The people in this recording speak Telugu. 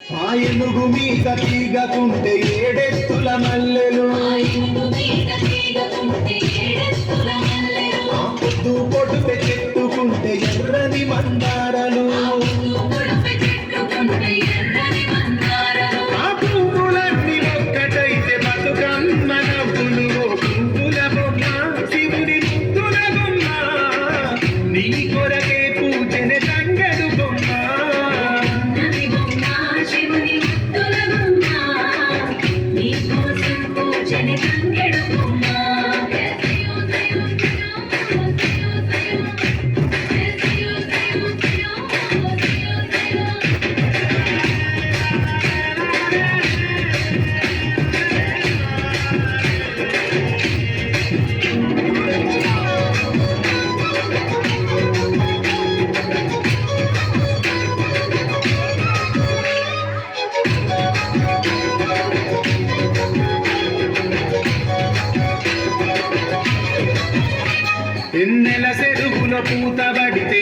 ఆ ఏనుగు మీద తీగకుంటే ఏడెత్తుల మల్లెలు ఆ పొద్దు పొడుపు చెట్టుకుంటే ఎర్రని మందారలు ఆ పువ్వులన్నీ ఒక్కటైతే బతుకమ్మ నవ్వులు పువ్వుల బొమ్మ శివుడి ముద్దుల బొమ్మ నీ కొరకే పూజనే తంగడు బొమ్మ ఎన్నెల చెరువులో పూత పడితే